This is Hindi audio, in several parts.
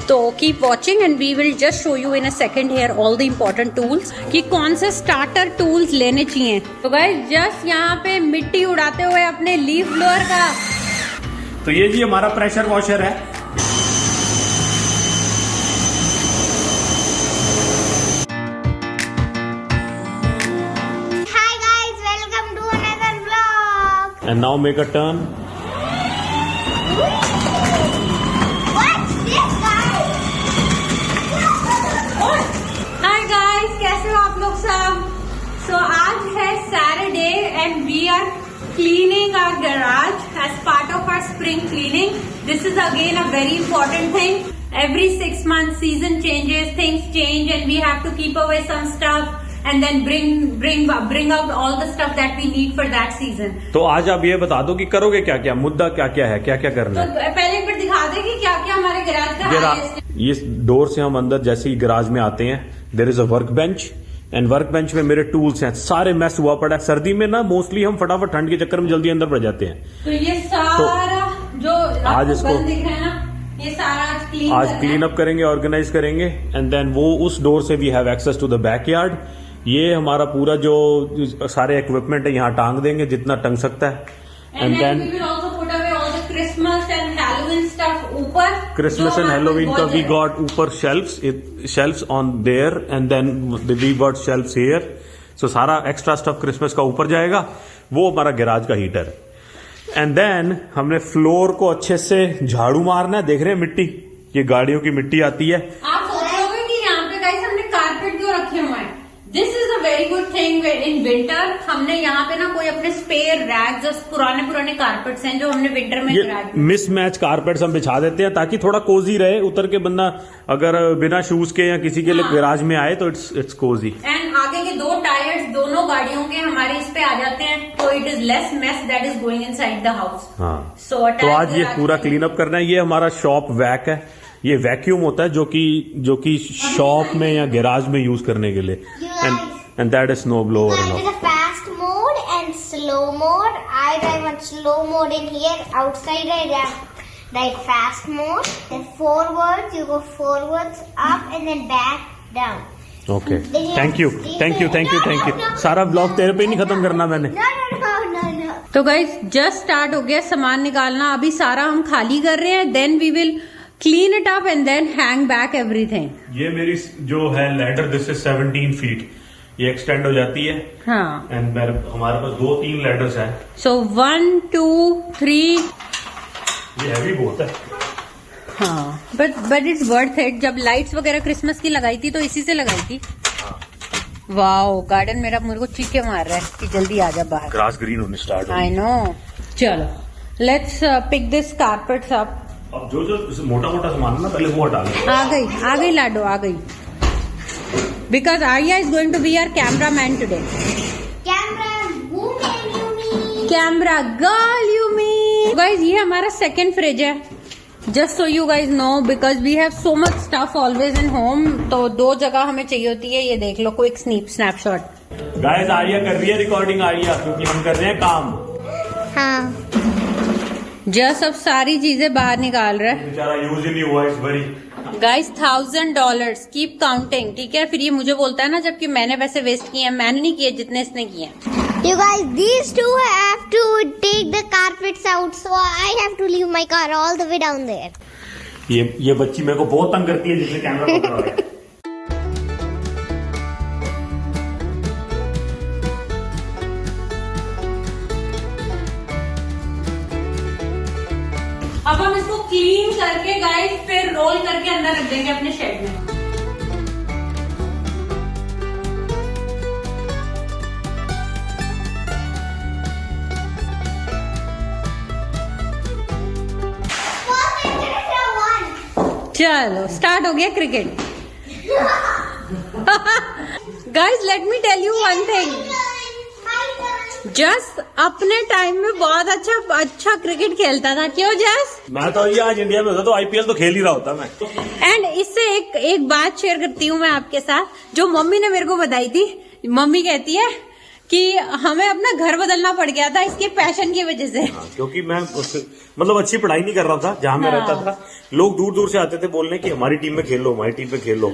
तो keep watching and we will just show you in a second here all the important tools कि कौन से स्टार्टर टूल्स लेने चाहिए। तो गाइस जस्ट यहाँ पे मिट्टी उड़ाते हुए अपने लीफ ब्लोअर का। तो ये जी हमारा प्रेशर वॉशर है। Hi guys, welcome to another vlog. And now make a turn. What's this guys? Hi guys, कैसे हो आप लोग सब? सो आज है Saturday and we are cleaning our garage as part of our spring cleaning. This is again a very important thing. Every 6 months season changes, things change and we have to keep away some stuff and then bring out all the stuff that we need for that season. तो आज आप ये बता दो कि करोगे क्या क्या, मुद्दा क्या क्या है, क्या क्या करना है। तो पहले एक बार दिखा दे कि क्या क्या हमारे गैराज का हाईएस्ट है। ये डोर से हम अंदर जैसे ही गैराज में आते हैं, there is a work bench and work bench में मेरे टूल्स हैं। सारे मैस हुआ पड़ा है। सर्दी में ना मोस्टली हम फटाफट ठंड के चक्कर में जल्दी अंदर बढ़ जाते हैं। तो ये सारा जो आज इसको बंद दिख रहा है ना, ये सारा आज क्लीन अप करेंगे, ऑर्गेनाइज करेंगे एंड देन वो उस डोर से we have access to the backyard. ये हमारा पूरा जो सारे इक्विपमेंट है यहाँ टांग देंगे जितना टंग सकता है and then Christmas and Halloween stuff ऊपर। क्रिसमस एंड हैलोवीन का वी गॉट ऊपर shelves on there and then we got shelves here. So सारा एक्स्ट्रा स्टफ क्रिसमस का ऊपर जाएगा। वो हमारा गैराज का हीटर है। एंड देन हमने फ्लोर को अच्छे से झाड़ू मारना है। देख रहे हैं मिट्टी, ये गाड़ियों की मिट्टी आती है। आप सोच रहे होंगे कि यहाँ पे गाइस हमने कारपेट क्यों रखे हुए हैं। This is a very good thing in winter. हमने यहाँ पे ना कोई अपने स्पेयर रैग्स, पुराने कारपेट्स हैं जो हमने विंटर में मिसमैच कारपेट्स हम बिछा देते हैं ताकि थोड़ा कोजी रहे। उतर के बंदा अगर बिना शूज के या किसी के लिए गैराज में आए तो इट्स कोजी। एंड आगे के 2 टायर्स दोनों गाड़ियों के हमारे इस पे आ जाते हैं तो it is less mess that is going inside the house. हाँ, तो आज ये पूरा क्लीन अप करना है। ये हमारा शॉप वैक है। ये वैक्यूम होता है जो कि शॉप में या गैराज में यूज करने के लिए। And that is snow blower. There is a fast mode and slow mode. I drive on slow mode in here. Outside I drive fast mode. Then forwards, you go forwards, up and then back, down. Okay, thank you. सारा ब्लॉग तेरे पे नहीं खत्म करना मैंने। No. तो गाइज जस्ट स्टार्ट हो गया सामान निकालना। अभी सारा हम खाली कर रहे हैं। Then we will clean it up and then hang back everything. ये मेरी जो है लैडर, दिस इज 17 फीट। ये एक्सटेंड हो जाती है। हाँ, एंड हमारे पास 2-3 लैडर्स हैं। सो 1 2 3। ये हैवी बहुत है। हाँ, बट इट्स वर्थ इट। जब लाइट्स वगैरह क्रिसमस की लगाई थी तो इसी से लगाई थी। वाओ, गार्डन मेरा मेरे को चीखे मार रहा है कि जल्दी आ जा बाहर। ग्रास ग्रीन होने स्टार्ट हो। I know. चलो let's pick this carpets up. अब जो मोटा मोटा सामान है ना पहले वो हटा लें। आ गई लाडो, आ गई। Because Arya is going to be our camera man today. Camera girl you me. Guys ये हमारा सेकेंड फ्रिज है। Just so you guys know because we have so much stuff always in home. तो 2 जगह हमें चाहिए होती है। ये देख लो, क्विक स्नैपशॉट। गाइस आर्या कर रही है रिकॉर्डिंग, आर्या, क्योंकि हम कर रहे हैं काम। हाँ। जस्ट अब सारी चीजें बाहर निकाल रहा है बेचारा। यूज ही नहीं हुआ इस बारी। गाइस $1000 कीप काउंटिंग, ठीक है। फिर ये मुझे बोलता है ना जबकि मैंने वैसे वेस्ट किए हैं। मैंने नहीं किए जितने इसने किए। You guys, these two have to take the carpets out, so I have to leave my car all the way down there. ये बच्ची मेरे को बहुत तंग करती है जिसने कैमरा पकड़ा हुआ है। अब हम इसको क्लीन करके गाइस फिर रोल करके अंदर रख देंगे अपने शेड में। चलो स्टार्ट हो गया cricket. Guys let me tell you one thing. Just अपने टाइम में बहुत अच्छा क्रिकेट खेलता था। क्यों जस? मैं तो ये आज इंडिया में होता तो आईपीएल तो खेल ही रहा होता मैं। एंड इससे एक बात शेयर करती हूँ मैं आपके साथ, जो मम्मी ने मेरे को बताई थी। मम्मी कहती है कि हमें अपना घर बदलना पड़ गया था इसके पैशन की वजह से। क्योंकि मैं मतलब अच्छी पढ़ाई नहीं कर रहा था जहाँ मैं रहता था। लोग दूर दूर से आते थे बोलने कि हमारी टीम में खेलो, हमारी टीम में खेलो।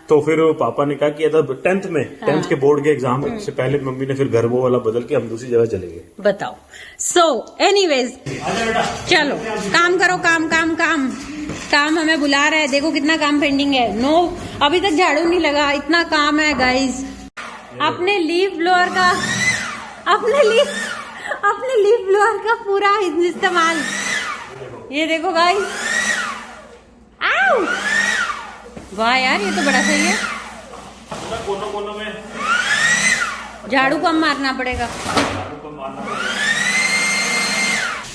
तो फिर पापा ने कहा कि 10th के बोर्ड के एग्जाम से पहले मम्मी ने फिर घर वो वाला बदल के हम दूसरी जगह चले गए। बताओ। सो एनीवेज चलो काम करो, काम काम काम काम हमें बुला रहा है। देखो कितना काम पेंडिंग है। नो अभी तक झाड़ू नहीं लगा, इतना काम है गाइज। अपने लीफ ब्लोअर का अपने लीफ ब्लोअर का पूरा इस्तेमाल। ये देखो गाइज, आओ वाह यार ये तो बड़ा सही है। कोनों कोनों में झाड़ू कम मारना पड़ेगा।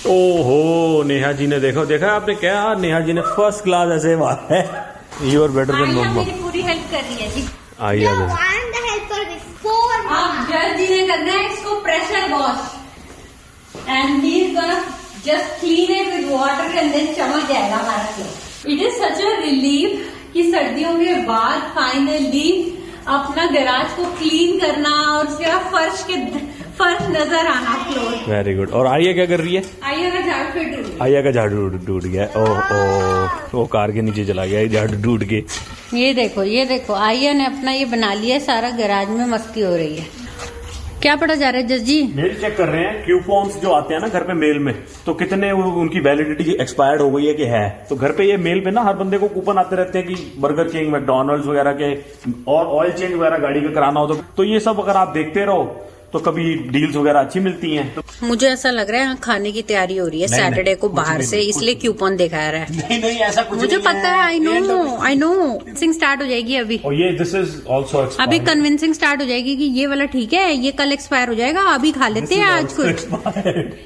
ओहो नेहा जी ने देखा आपने क्या, नेहा जी ने फर्स्ट क्लास ऐसे मारा है। यू आर बेटर देन मम्मा। मेरी पूरी हेल्प कर रही है जी। आइए No, I'm the helper before अब Mama. जज जी ने करना है इसको pressure wash and he is gonna just clean it with water and then चमक जाएगा हमारा floor. It is such a relief कि सर्दियों के बाद फाइनली अपना गैराज को क्लीन करना और उसके बाद फर्श नजर आना फ्लोर। Very good. और आर्या क्या कर रही है? आइए का झाड़ू फिर टूट आर्या का झाड़ू टूट गया। ओह वो कार के नीचे चला गया झाड़ू टूट के। ये देखो आइया ने अपना ये बना लिया सारा, गैराज में मस्ती हो रही है। क्या पढ़ा जा रहा है जज जी? मेल चेक कर रहे हैं क्यूपॉन्स जो आते हैं ना घर पे मेल में, तो कितने उनकी वैलिडिटी एक्सपायर्ड हो गई है कि है। तो घर पे ये मेल पे ना हर बंदे को कूपन आते रहते हैं कि बर्गर किंग, मैकडॉनल्ड्स वगैरह के, और ऑयल चेंज वगैरह गाड़ी का कराना हो तो ये सब अगर आप देखते रहो तो कभी डील्स वगैरह अच्छी मिलती हैं। तो मुझे ऐसा लग रहा है यहाँ खाने की तैयारी हो रही है सैटरडे को बाहर से, इसलिए क्यूपन दिखा रहा है। नहीं ऐसा कुछ मुझे पता है, आई नो कन्विंसिंग स्टार्ट हो जाएगी अभी। और ये दिस इज ऑल्सो अभी कन्विंसिंग स्टार्ट हो जाएगी कि ये वाला ठीक है, ये कल एक्सपायर हो जाएगा, अभी खा लेते हैं आज कुछ।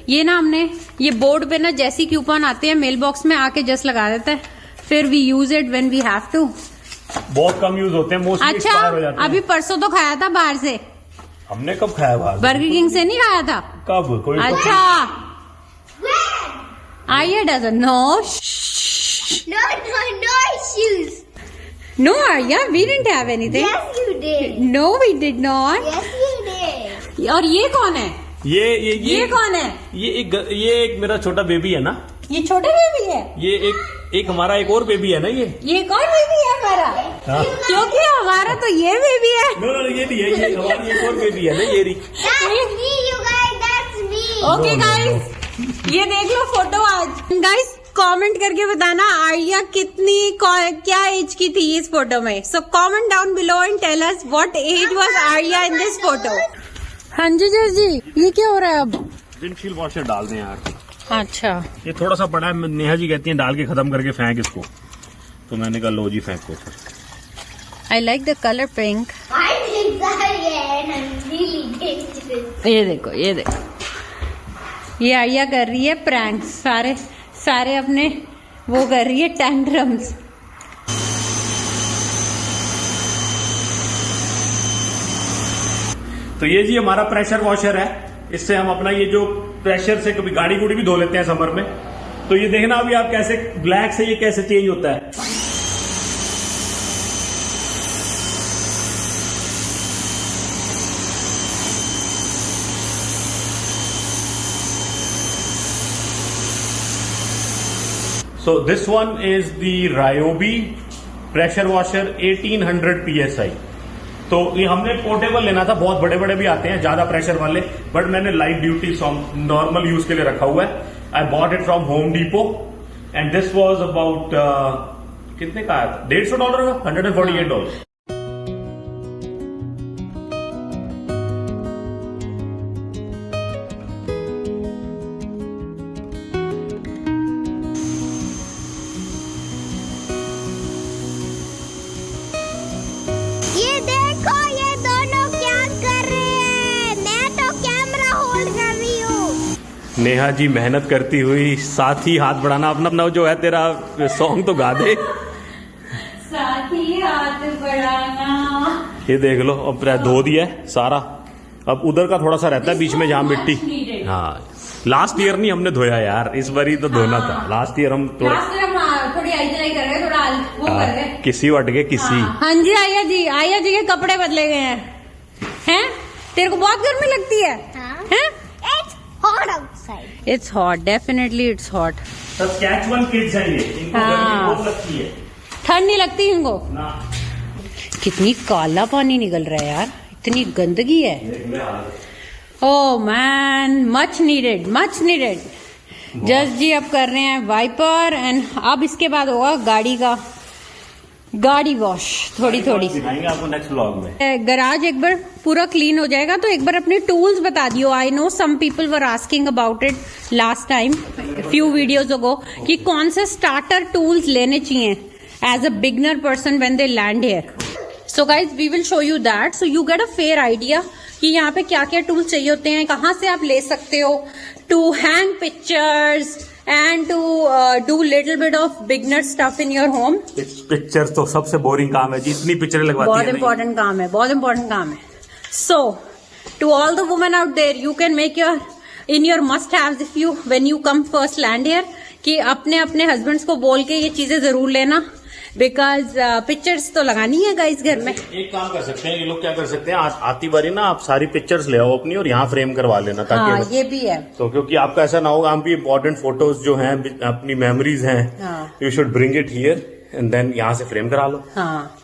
ये ना हमने ये बोर्ड पे ना जैसी कूपन आते हैं मेल बॉक्स में आके जस्ट लगा देता है, फिर we use it when we have to. बहुत कम यूज होते हैं, मोस्टली अच्छा एक्सपायर हो जाते हैं। अभी परसों तो खाया था बाहर से। हमने कब खाया बाहर? बर्गर किंग से नहीं खाया था? कब? कोई अच्छा आइए doesn't know. No issues. No, Arya, we didn't have anything. Yes, you did. No, we did not. Yes, you did. और ये कौन है? ये कौन है? ये एक मेरा छोटा बेबी है ना। ये छोटे बेबी है। ये एक हमारा एक और बेबी है ना। ये कौन बेबी है हमारा? हाँ। क्योंकि हमारा तो ये बेबी है। नो ये नहीं है, ये हमारी एक और बेबी है ना ये रही। That's me, you guys. That's me. Okay guys, ये देख लो फोटो आज। गाइस कमेंट करके बताना आर्या क्या एज की थी इस फोटो में। So comment down below and tell us what age was Arya in this photo. हाँ जी जज जी, ये क्या हो रहा है अब? विंडशील्ड वॉशर डाल दें यार। अच्छा ये थोड़ा सा बड़ा है, नेहा जी कहती हैं डाल के खत्म करके फेंक इसको, तो मैंने कहा लो जी फेंको। I like the colour pink. I think that, yeah, and I'm really dangerous. ये देखो ये आर्या कर रही है प्रैंक्स, सारे अपने वो कर रही है टैंट्रम्स। तो ये जी हमारा प्रेशर वॉशर है, इससे हम अपना ये जो प्रेशर से कभी गाड़ी गुड़ी भी धो लेते हैं समर में। तो ये देखना अभी आप कैसे ब्लैक से ये कैसे चेंज होता है। So this one is the Ryobi pressure washer 1800 PSI। तो ये हमने पोर्टेबल लेना था, बहुत बड़े बड़े भी आते हैं ज्यादा प्रेशर वाले, बट मैंने लाइट ड्यूटी नॉर्मल यूज के लिए रखा हुआ है। I bought it from home depot and this was about कितने का आया था? $150 का, $148। ये देखो ये दोनों क्या कर रहे हैं। मैं तो कैमरा होल्ड कर रही हूँ। नेहा जी मेहनत करती हुई, साथ ही हाथ बढ़ाना अपना जो है तेरा सॉन्ग तो गा दे। साथ ही हाथ बढ़ाना। ये देख लो अब धो दिया है सारा। अब उधर का थोड़ा सा रहता है बीच में जहाँ मिट्टी। हाँ लास्ट ईयर नहीं हमने धोया यार, इस बार ही तो धोना था। लास्ट ईयर हम थोड़ी आई कर गए, थोड़ा वो कर गए, किसी वट गए किसी। हाँ जी आया जी के कपड़े बदले गए हैं। तेरे को बहुत गर्मी लगती है? हाँ। हैं? It's hot outside. It's hot, definitely it's hot. Saskatchewan kids हैं ये, इनको हाँ। गर्मी बहुत लगती है ठंड नहीं लगती इनको? ना। कितनी काला पानी निकल रहा है यार, इतनी गंदगी है। देख ले हालत। Oh man, much needed, much needed. Just जी अब कर रहे हैं वाइपर एंड अब इसके बाद होगा गाड़ी वॉश थोड़ी थोड़ी। दिखाएंगे आपको नेक्स्ट व्लॉग में। गराज एक बार पूरा क्लीन हो जाएगा तो एक बार अपने टूल्स बता दियो। I know some people were asking about it last time few videos ago कि कौन से स्टार्टर टूल्स लेने चाहिए as a beginner person when they land here. So guys we will show you that so you get a fair idea कि यहाँ पे क्या क्या टूल्स चाहिए होते हैं, कहाँ से आप ले सकते हो to hang pictures and to do little bit of beginner stuff in your home. Pictures तो सबसे बोरिंग काम है जी, इतनी पिक्चरें लगवाती बहुत है। इंपॉर्टेंट काम है, बहुत इंपॉर्टेंट काम है। So to all the women out there, you can make your in your must haves if you when you come first land here कि अपने अपने हस्बैंड्स को बोल के ये चीजें जरूर लेना बिकॉज पिक्चर्स तो लगानी है गाइस घर में। एक काम कर सकते हैं ये लोग, क्या कर सकते हैं, आती बारी ना आप सारी पिक्चर्स ले आओ अपनी और यहाँ फ्रेम करवा लेना ताकि हाँ ये भी है। तो क्योंकि आपका ऐसा ना होगा, हम भी इम्पोर्टेंट फोटोज जो हैं अपनी मेमोरीज हैं, हाँ। You should bring it here and then यहाँ से फ्रेम करा लो। हाँ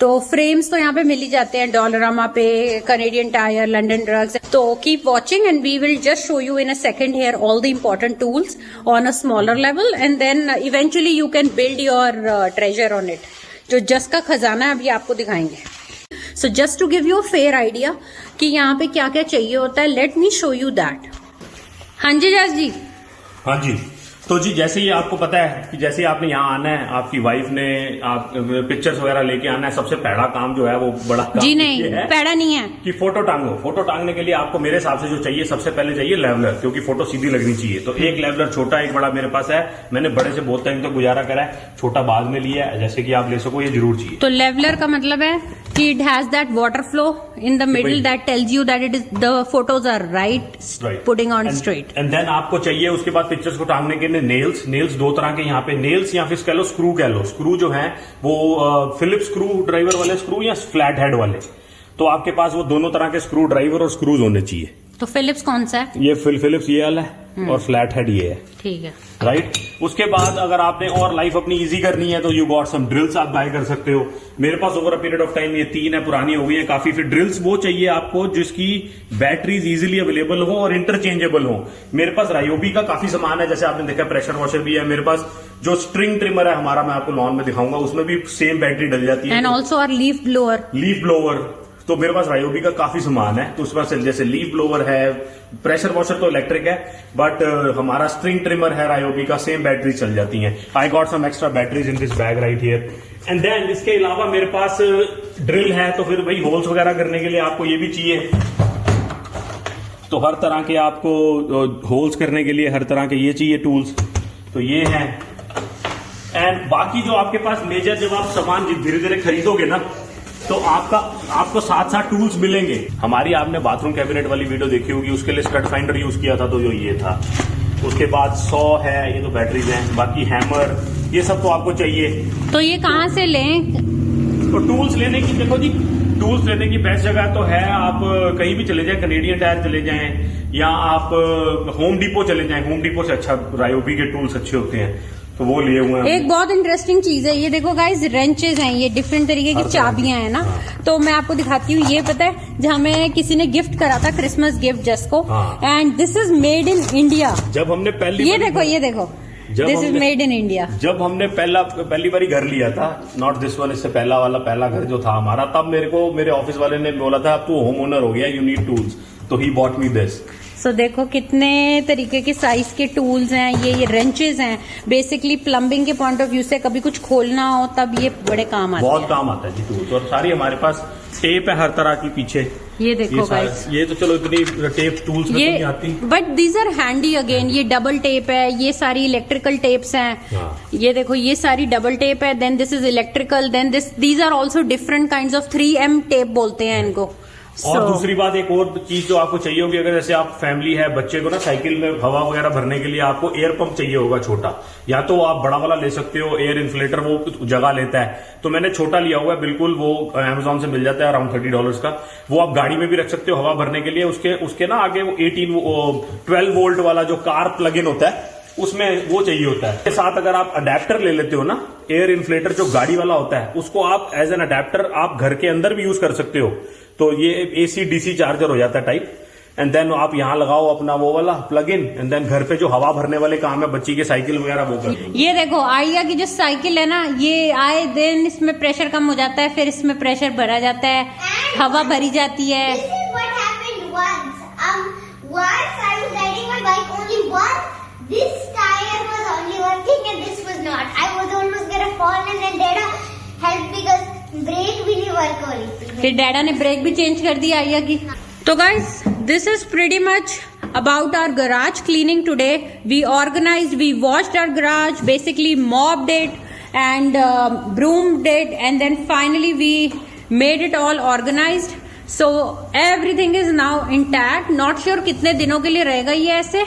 तो फ्रेम्स तो यहाँ पे मिल ही जाते हैं, डॉलरामा पे, कनेडियन टायर, लंडन ड्रग्स। तो keep watching and we will just show you in a second here all the important tools on a smaller level and then eventually you can build your treasure on it. जो जस्ट का खजाना है अभी आपको दिखाएंगे। So just to give you a fair idea कि यहाँ पे क्या क्या चाहिए होता है, let me show you that. हाँ जी जस जी। हाँ जी, तो जी जैसे ही आपको पता है कि जैसे ही आपने यहाँ आना है, आपकी वाइफ ने आप पिक्चर्स वगैरह लेके आना है, सबसे पहला काम जो है वो बड़ा काम जी नहीं, ये है पैड़ा नहीं है कि फोटो टांगो। फोटो टांगने के लिए आपको मेरे हिसाब से जो चाहिए, सबसे पहले चाहिए लेवलर, क्योंकि फोटो सीधी लगनी चाहिए। तो एक लेवलर छोटा एक बड़ा मेरे पास है, मैंने बड़े से बहुत टाइम तो गुजारा करा है, छोटा बाद में लिया है, जैसे कि आप ले सको, ये जरूर चाहिए। तो लेवलर का मतलब है कि it has that water flow in the middle that tells you that it is the photos are right putting on straight. And then आपको चाहिए उसके बाद पिक्चर्स को टांगने के लिए नेल्स दो तरह के यहाँ पे, नेल्स या फिर कह लो स्क्रू कह लो। स्क्रू जो है वो फिलिप्स स्क्रू ड्राइवर वाले स्क्रू या फ्लैट हेड वाले, तो आपके पास वो दोनों तरह के स्क्रू ड्राइवर और स्क्रूज होने चाहिए। तो फिलिप्स कौन सा है? ये फिलिप्स ये वाला है और फ्लैट हेड ये है, ठीक है राइट। उसके बाद अगर आपने और लाइफ अपनी इजी करनी है तो यू गॉट सम ड्रिल्स, आप बाय कर सकते हो। मेरे पास over a period of time ये 3 है, पुरानी हो गई है काफी। फिर ड्रिल्स वो चाहिए आपको जिसकी बैटरीज इजीली अवेलेबल हो और इंटरचेंजेबल हो। मेरे पास रायोबी का काफी सामान है, जैसे आपने देखा प्रेशर वॉशर भी है मेरे पास। जो स्ट्रिंग ट्रिमर है हमारा, मैं आपको लॉन में दिखाऊंगा, उसमें भी सेम बैटरी डल जाती है। And also our leaf blower. तो मेरे पास रायोबी का काफी सामान है, तो उसके पास जैसे लीफ ब्लोवर है, प्रेशर वॉशर तो इलेक्ट्रिक है, बट हमारा स्ट्रिंग ट्रिमर है रायोबी का, सेम बैटरी चल जाती हैं। I got some extra batteries in this bag right here. And then इसके अलावा मेरे पास ड्रिल है, तो फिर भाई होल्स वगैरह करने के लिए आपको ये भी चाहिए। तो हर तरह के आपको होल्स करने के लिए हर तरह के ये चाहिए टूल्स, तो ये है। एंड बाकी जो आपके पास मेजर, जब आप सामान धीरे धीरे खरीदोगे ना, तो आपको साथ साथ टूल्स मिलेंगे। हमारी आपने बाथरूम कैबिनेट वाली वीडियो देखी होगी, उसके लिए स्टड फाइंडर यूज किया था, तो जो ये था। उसके बाद 100 है, ये तो बैटरीज हैं, बाकी हैमर, ये सब तो आपको चाहिए। तो ये कहाँ से लें? तो टूल्स लेने की, देखो जी, टूल्स लेने की बेस्ट जगह तो है, आप कहीं भी चले जाएं, कनेडियन टायर चले जाएं या आप होम डिपो चले जाएं। होम डिपो से अच्छा रायोबी के टूल्स अच्छे होते हैं, तो वो लिए हुए हैं। एक बहुत इंटरेस्टिंग चीज है, ये देखो गाइस, रेंचेस हैं, ये डिफरेंट तरीके की चाबियां हैं ना। तो मैं आपको दिखाती हूँ, ये पता है जहाँ हमें किसी ने गिफ्ट करा था, क्रिसमस गिफ्ट जस्ट को, and this is made in India. जब हमने ये देखो this is made in India. जब हमने पहली बारी घर लिया था, नॉट दिस वन, इससे पहला घर जो था हमारा, तब मेरे को मेरे ऑफिस वाले ने बोला था अब तू होम ओनर हो गया, यू नीड टूल्स, तो ही बॉट मी दिस। सो देखो कितने तरीके के साइज के टूल्स हैं, ये रेंचेस हैं। बेसिकली प्लम्बिंग के पॉइंट ऑफ व्यू से कभी कुछ खोलना हो तब ये बड़े काम आते हैं। बहुत काम आता है जी टूल्स। और सारी हमारे पास टेप है हर तरह की पीछे, ये देखो गाइस, ये तो चलो इतनी टेप टूल्स में तो नहीं आती, but these are handy again. ये डबल टेप है, ये सारी इलेक्ट्रिकल टेप्स हैं। ये देखो ये सारी डबल टेप है, then this is electrical, then these are also different kind of 3M tape बोलते हैं इनको। और So- दूसरी बात, एक और चीज जो आपको चाहिए होगी, अगर जैसे आप फैमिली है, बच्चे को ना साइकिल में हवा वगैरह भरने के लिए आपको एयर पंप चाहिए होगा छोटा, या तो आप बड़ा वाला ले सकते हो, एयर इन्फ्लेटर वो जगह लेता है, तो मैंने छोटा लिया हुआ है बिल्कुल, वो अमेजोन से मिल जाता है अराउंड $30 का। वो आप गाड़ी में भी रख सकते हो हवा भरने के लिए। उसके ना आगे वो 12 वोल्ट वाला जो कार प्लग इन होता है उसमें वो चाहिए होता है। इसके साथ अगर आप अडेप्टर ले लेते हो ना, एयर इन्फ्लेटर जो गाड़ी वाला होता है, उसको आप एज एन अडेप्टर आप घर के अंदर भी यूज कर सकते हो। तो ये AC DC चार्जर हो जाता है टाइप, एंड देन आप यहाँ लगाओ अपना वो वाला प्लग इन, एंड देन घर पे जो हवा भरने वाले काम है बच्ची के साइकिल वगैरह वो कर। ये देखो आर्या की जो साइकिल है ना, ये आए दिन इसमें प्रेशर कम हो जाता है, फिर इसमें प्रेशर भरा जाता है, हवा भरी जाती है। This is what happened once. Once I was riding my bike only once. This tire was only working and this was not. I was almost gonna fall and then Dada helped because brake भी नहीं work हो रही थी. फिर डैडा ने ब्रेक भी चेंज कर दी आर्या की। तो guys, this is pretty much about our garage cleaning today. We organized, we washed our garage, basically mopped it and broomed it, and then finally we made it all organized. So everything is now intact. Not sure कितने दिनों के लिए रहेगा ये ऐसे,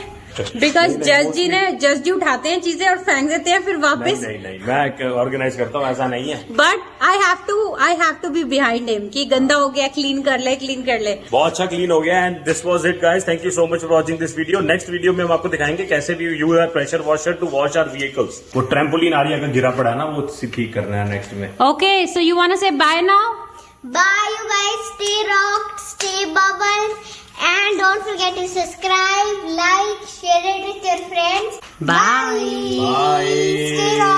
बिकॉज जज जी उठाते हैं चीजें और फेंक देते हैं फिर वापस। नहीं, मैं ऑर्गेनाइज करता हूँ, ऐसा नहीं है। But I have to be behind him कि गंदा हो गया, क्लीन कर ले। बहुत अच्छा क्लीन हो गया, and this was it guys. Thank you so much for watching this video. Next video में हम आपको दिखाएंगे कैसे भी use our pressure washer to wash our vehicles. वो ट्रैम्पोलिन आर्या का गिरा पड़ा है ना, वो ठीक करना है नेक्स्ट में। Okay, so you want to say bye now? Bye you guys. Stay rocked, stay bubbles, and don't forget to subscribe, like, share it with your friends. Bye. Stay rocked.